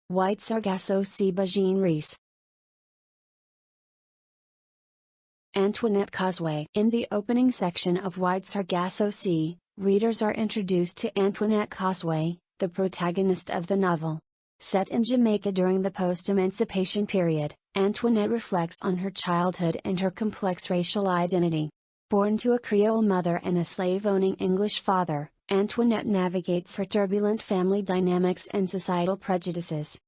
Wide Sargasso Sea by Jean Rhys. Antoinette Causeway. In the opening section of Wide Sargasso Sea, readers are introduced to Antoinette Causeway, the protagonist of the novel. Set in Jamaica during the post-emancipation period, Antoinette reflects on her childhood and her complex racial identity. Born to a Creole mother and a slave-owning English father, Antoinette navigates her turbulent family dynamics and societal prejudices.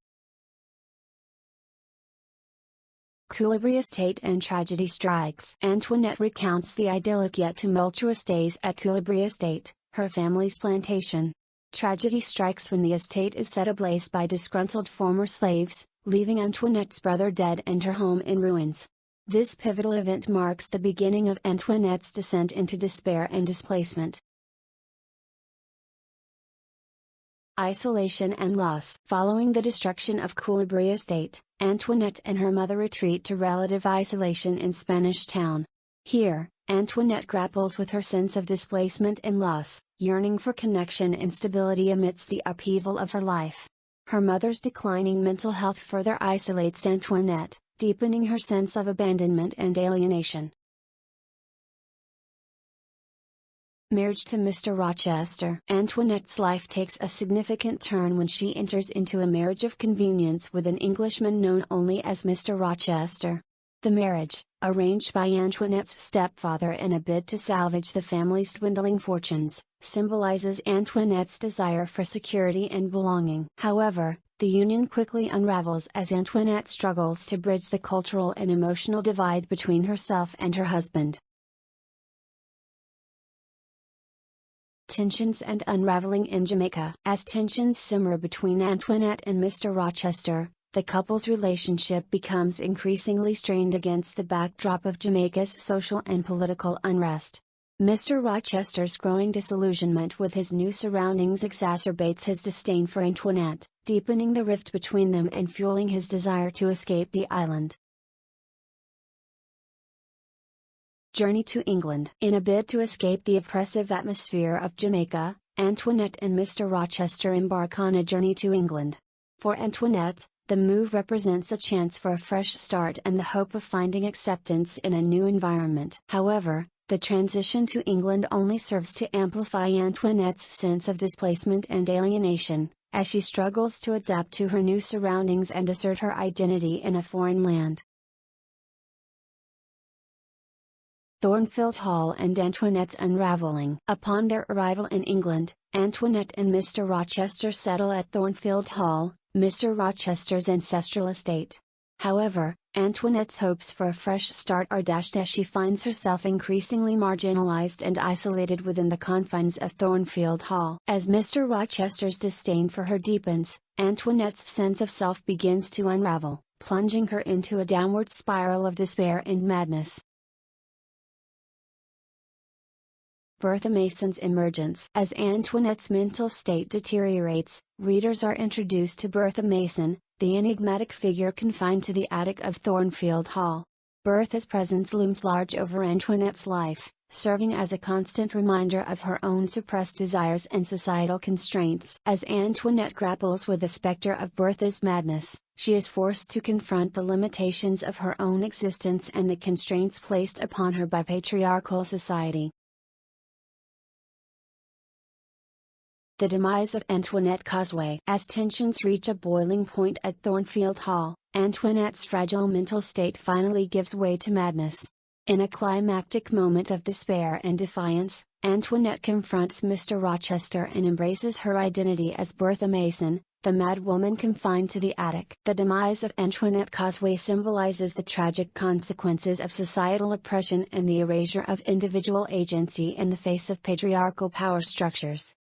Culebra Estate and tragedy strikes. Antoinette recounts the idyllic yet tumultuous days at Culebra Estate, her family's plantation. Tragedy strikes when the estate is set ablaze by disgruntled former slaves, leaving Antoinette's brother dead and her home in ruins. This pivotal event marks the beginning of Antoinette's descent into despair and displacement. Isolation and loss. Following the destruction of Culebra Estate, Antoinette and her mother retreat to relative isolation in Spanish Town. Here, Antoinette grapples with her sense of displacement and loss, yearning for connection and stability amidst the upheaval of her life. Her mother's declining mental health further isolates Antoinette, deepening her sense of abandonment and alienation. Marriage to Mr. Rochester. Antoinette's life takes a significant turn when she enters into a marriage of convenience with an Englishman known only as Mr. Rochester. The marriage, arranged by Antoinette's stepfather in a bid to salvage the family's dwindling fortunes, symbolizes Antoinette's desire for security and belonging. However, the union quickly unravels as Antoinette struggles to bridge the cultural and emotional divide between herself and her husband. Tensions and unraveling in Jamaica. As tensions simmer between Antoinette and Mr. Rochester, the couple's relationship becomes increasingly strained against the backdrop of Jamaica's social and political unrest. Mr. Rochester's growing disillusionment with his new surroundings exacerbates his disdain for Antoinette, deepening the rift between them and fueling his desire to escape the island. Journey to England. In a bid to escape the oppressive atmosphere of Jamaica, Antoinette and Mr. Rochester embark on a journey to England. For Antoinette, the move represents a chance for a fresh start and the hope of finding acceptance in a new environment. However, the transition to England only serves to amplify Antoinette's sense of displacement and alienation, as she struggles to adapt to her new surroundings and assert her identity in a foreign land. Thornfield Hall and Antoinette's unraveling. Upon their arrival in England, Antoinette and Mr. Rochester settle at Thornfield Hall, Mr. Rochester's ancestral estate. However, Antoinette's hopes for a fresh start are dashed as she finds herself increasingly marginalized and isolated within the confines of Thornfield Hall. As Mr. Rochester's disdain for her deepens, Antoinette's sense of self begins to unravel, plunging her into a downward spiral of despair and madness. Bertha Mason's emergence. As Antoinette's mental state deteriorates, readers are introduced to Bertha Mason, the enigmatic figure confined to the attic of Thornfield Hall. Bertha's presence looms large over Antoinette's life, serving as a constant reminder of her own suppressed desires and societal constraints. As Antoinette grapples with the specter of Bertha's madness, she is forced to confront the limitations of her own existence and the constraints placed upon her by patriarchal society. The demise of Antoinette Causeway. As tensions reach a boiling point at Thornfield Hall, Antoinette's fragile mental state finally gives way to madness. In a climactic moment of despair and defiance, Antoinette confronts Mr. Rochester and embraces her identity as Bertha Mason, the madwoman confined to the attic. The demise of Antoinette Causeway symbolizes the tragic consequences of societal oppression and the erasure of individual agency in the face of patriarchal power structures.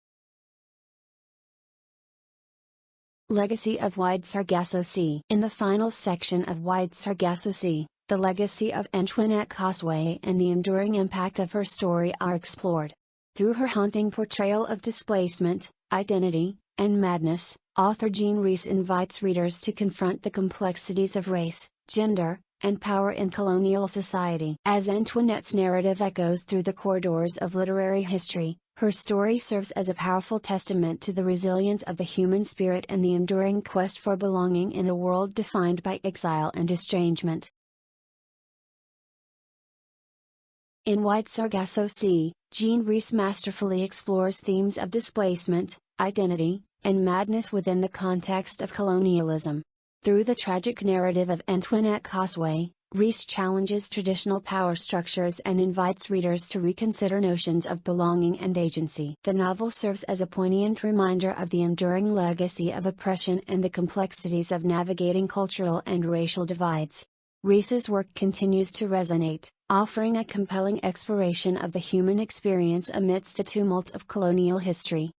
Legacy of Wide Sargasso Sea. In the final section of Wide Sargasso Sea, the legacy of Antoinette Causeway and the enduring impact of her story are explored. Through her haunting portrayal of displacement, identity, and madness, author Jean Rhys invites readers to confront the complexities of race, gender, and power in colonial society. As Antoinette's narrative echoes through the corridors of literary history, her story serves as a powerful testament to the resilience of the human spirit and the enduring quest for belonging in a world defined by exile and estrangement. In Wide Sargasso Sea, Jean Rhys masterfully explores themes of displacement, identity, and madness within the context of colonialism. Through the tragic narrative of Antoinette Causeway, Rhys challenges traditional power structures and invites readers to reconsider notions of belonging and agency. The novel serves as a poignant reminder of the enduring legacy of oppression and the complexities of navigating cultural and racial divides. Rhys's work continues to resonate, offering a compelling exploration of the human experience amidst the tumult of colonial history.